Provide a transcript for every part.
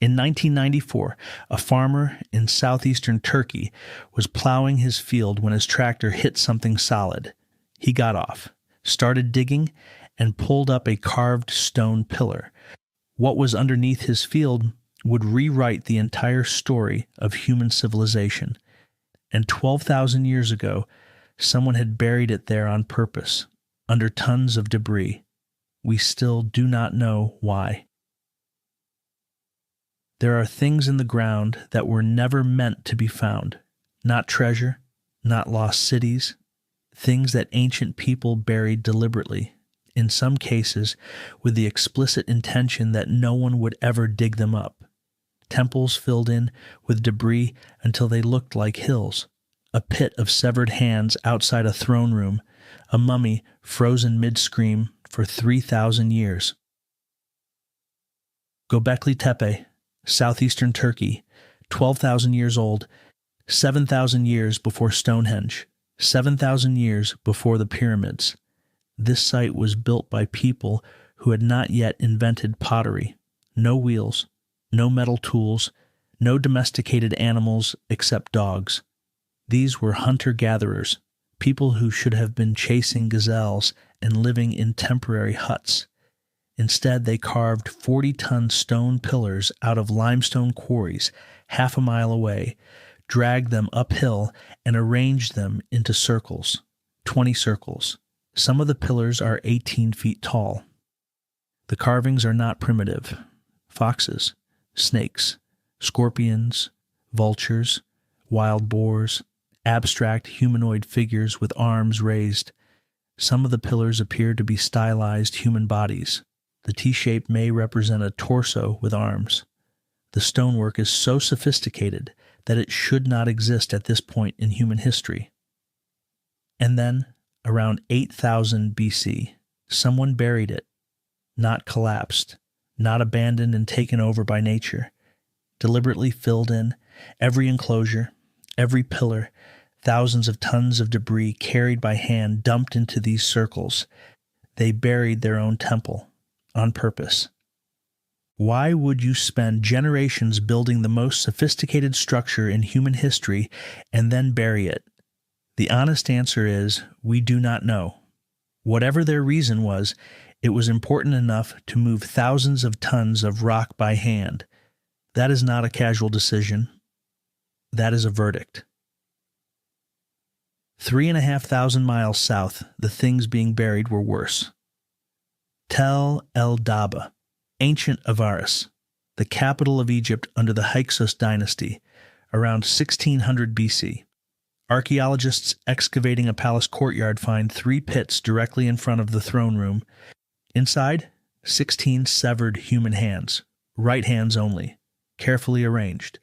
In 1994, a farmer in southeastern Turkey was plowing his field when his tractor hit something solid. He got off, started digging, and pulled up a carved stone pillar. What was underneath his field would rewrite the entire story of human civilization. And 12,000 years ago, someone had buried it there on purpose, under tons of debris. We still do not know why. There are things in the ground that were never meant to be found. Not treasure, not lost cities, things that ancient people buried deliberately, in some cases with the explicit intention that no one would ever dig them up. Temples filled in with debris until they looked like hills, a pit of severed hands outside a throne room, a mummy frozen mid-scream for 3,000 years. Göbekli Tepe, southeastern Turkey, 12,000 years old, 7,000 years before Stonehenge, 7,000 years before the pyramids. This site was built by people who had not yet invented pottery. No wheels, no metal tools, no domesticated animals except dogs. These were hunter-gatherers, people who should have been chasing gazelles and living in temporary huts. Instead, they carved 40-ton stone pillars out of limestone quarries half a mile away, dragged them uphill, and arranged them into circles, 20 circles. Some of the pillars are 18 feet tall. The carvings are not primitive. Foxes, snakes, scorpions, vultures, wild boars, abstract humanoid figures with arms raised. Some of the pillars appear to be stylized human bodies. The T-shape may represent a torso with arms. The stonework is so sophisticated that it should not exist at this point in human history. And then, around 8,000 BC, someone buried it, not collapsed, not abandoned and taken over by nature, deliberately filled in, every enclosure, every pillar, thousands of tons of debris carried by hand dumped into these circles. They buried their own temple, on purpose. Why would you spend generations building the most sophisticated structure in human history and then bury it? The honest answer is, we do not know. Whatever their reason was, it was important enough to move thousands of tons of rock by hand. That is not a casual decision. That is a verdict. 3,500 miles south, the things being buried were worse. Tel el-Daba, ancient Avaris, the capital of Egypt under the Hyksos dynasty, around 1600 BC. Archaeologists excavating a palace courtyard find 3 pits directly in front of the throne room. Inside, 16 severed human hands, right hands only, carefully arranged.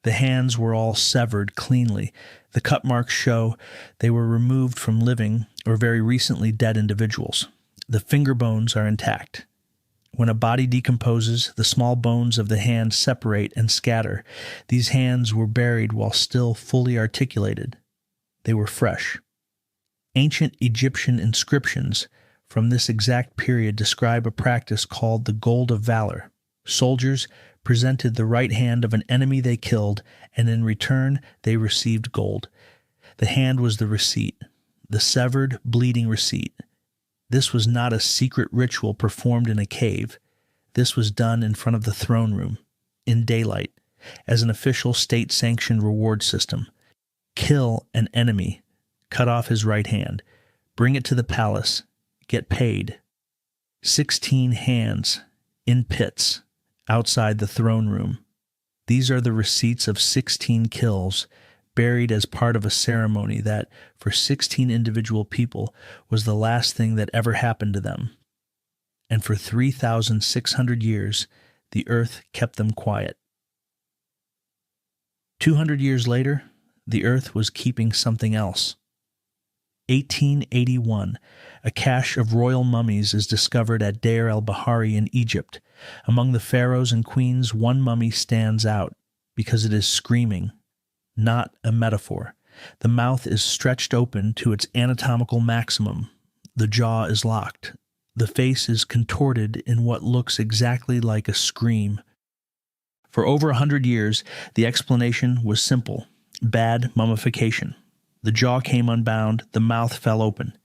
The hands were all severed cleanly. The cut marks show they were removed from living or very recently dead individuals. The finger bones are intact. When a body decomposes, the small bones of the hand separate and scatter. These hands were buried while still fully articulated. They were fresh. Ancient Egyptian inscriptions from this exact period describe a practice called the Gold of Valor. Soldiers presented the right hand of an enemy they killed, and in return they received gold. The hand was the receipt, the severed, bleeding receipt. This was not a secret ritual performed in a cave. This was done in front of the throne room, in daylight, as an official state-sanctioned reward system. Kill an enemy, cut off his right hand, bring it to the palace, get paid. 16 hands, in pits, outside the throne room. These are the receipts of 16 kills, buried as part of a ceremony that, for 16 individual people, was the last thing that ever happened to them. And for 3,600 years, the earth kept them quiet. 200 years later, the earth was keeping something else. 1881, a cache of royal mummies is discovered at Deir el-Bahari in Egypt. Among the pharaohs and queens, one mummy stands out because it is screaming. Not a metaphor. The mouth is stretched open to its anatomical maximum. The jaw is locked. The face is contorted in what looks exactly like a scream. For over 100 years, the explanation was simple: bad mummification. The jaw came unbound, the mouth fell open.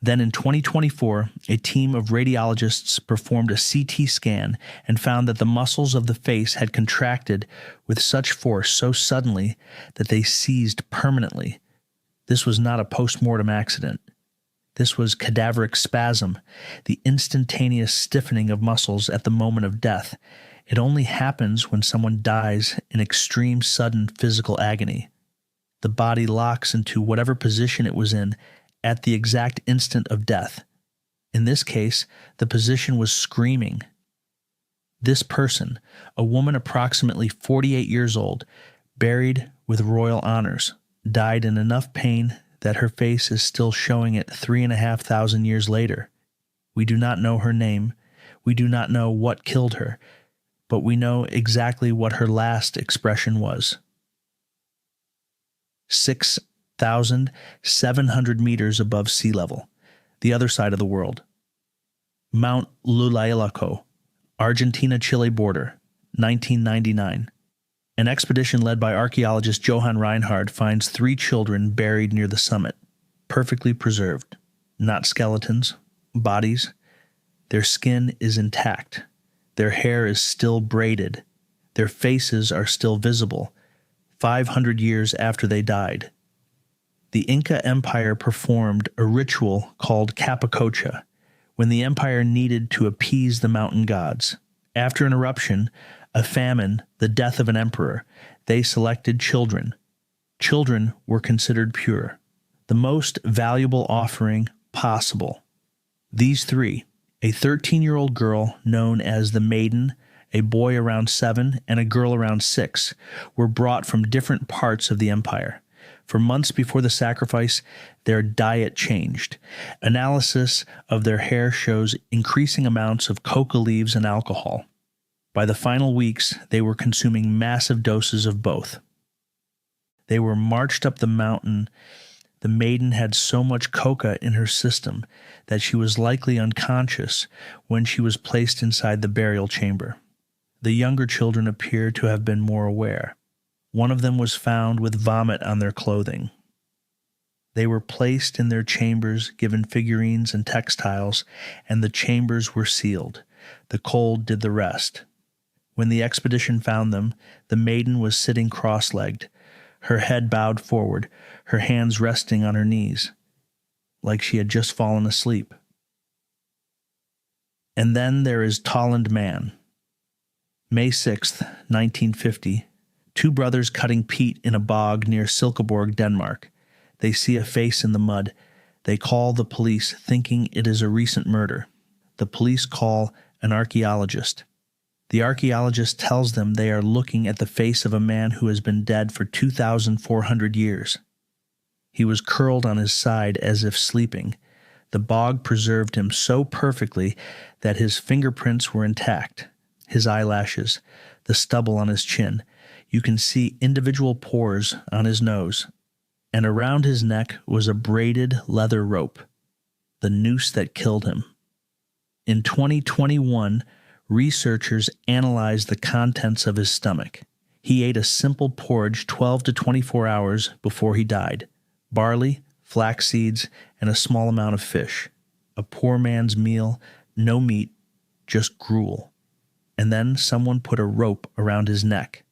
Then in 2024, a team of radiologists performed a CT scan and found that the muscles of the face had contracted with such force so suddenly that they seized permanently. This was not a post-mortem accident. This was cadaveric spasm, the instantaneous stiffening of muscles at the moment of death. It only happens when someone dies in extreme sudden physical agony. The body locks into whatever position it was in at the exact instant of death. In this case, the position was screaming. This person, a woman approximately 48 years old, buried with royal honors, died in enough pain that her face is still showing it 3,500 years later. We do not know her name. We do not know what killed her, but we know exactly what her last expression was. 6,700 meters above sea level, the other side of the world. Mount Lulailako, Argentina-Chile border, 1999. An expedition led by archaeologist Johann Reinhard finds 3 children buried near the summit, perfectly preserved. Not skeletons, bodies. Their skin is intact. Their hair is still braided. Their faces are still visible, 500 years after they died. The Inca Empire performed a ritual called Capacocha when the empire needed to appease the mountain gods. After an eruption, a famine, the death of an emperor, they selected children. Children were considered pure, the most valuable offering possible. These 3, a 13-year-old girl known as the Maiden, a boy around 7, and a girl around 6, were brought from different parts of the empire. For months before the sacrifice, their diet changed. Analysis of their hair shows increasing amounts of coca leaves and alcohol. By the final weeks, they were consuming massive doses of both. They were marched up the mountain. The maiden had so much coca in her system that she was likely unconscious when she was placed inside the burial chamber. The younger children appear to have been more aware. One of them was found with vomit on their clothing. They were placed in their chambers, given figurines and textiles, and the chambers were sealed. The cold did the rest. When the expedition found them, the maiden was sitting cross-legged, her head bowed forward, her hands resting on her knees, like she had just fallen asleep. And then there is Tollund Man. May 6th, 1950, 2 brothers cutting peat in a bog near Silkeborg, Denmark. They see a face in the mud. They call the police, thinking it is a recent murder. The police call an archaeologist. The archaeologist tells them they are looking at the face of a man who has been dead for 2,400 years. He was curled on his side as if sleeping. The bog preserved him so perfectly that his fingerprints were intact, his eyelashes, the stubble on his chin. You can see individual pores on his nose, and around his neck was a braided leather rope, the noose that killed him. In 2021, researchers analyzed the contents of his stomach. He ate a simple porridge 12 to 24 hours before he died. Barley, flax seeds, and a small amount of fish. A poor man's meal, no meat, just gruel. And then someone put a rope around his neck.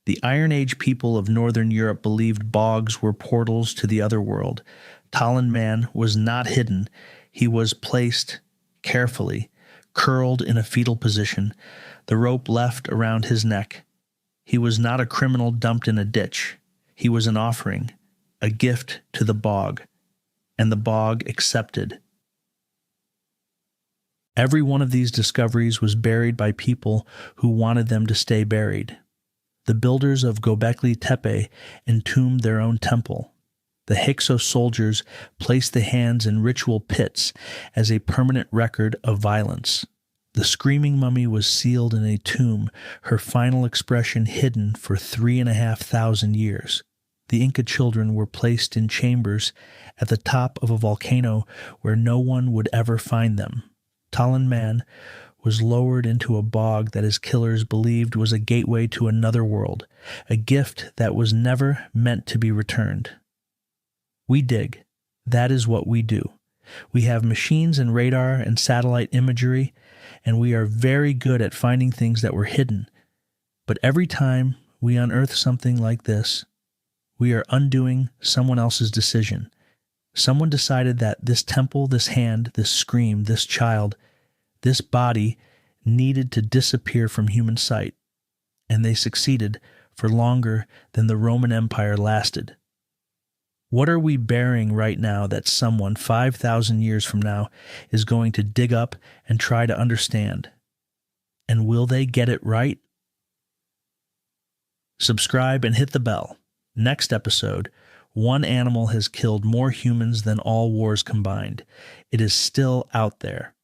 The Iron Age people of Northern Europe believed bogs were portals to the other world. Tollund Man was not hidden. He was placed carefully, curled in a fetal position, the rope left around his neck. He was not a criminal dumped in a ditch. He was an offering, a gift to the bog, and the bog accepted. Every one of these discoveries was buried by people who wanted them to stay buried. The builders of Göbekli Tepe entombed their own temple. The Hyksos soldiers placed the hands in ritual pits as a permanent record of violence. The screaming mummy was sealed in a tomb, her final expression hidden for 3,500 years. The Inca children were placed in chambers at the top of a volcano where no one would ever find them. Tollund Man was lowered into a bog that his killers believed was a gateway to another world, a gift that was never meant to be returned. We dig. That is what we do. We have machines and radar and satellite imagery, and we are very good at finding things that were hidden. But every time we unearth something like this, we are undoing someone else's decision. Someone decided that this temple, this hand, this scream, this child, this body needed to disappear from human sight, and they succeeded for longer than the Roman Empire lasted. What are we burying right now that someone 5,000 years from now is going to dig up and try to understand? And will they get it right? Subscribe and hit the bell. Next episode, one animal has killed more humans than all wars combined. It is still out there.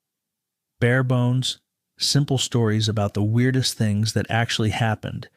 BareBones, simple stories about the weirdest things that actually happened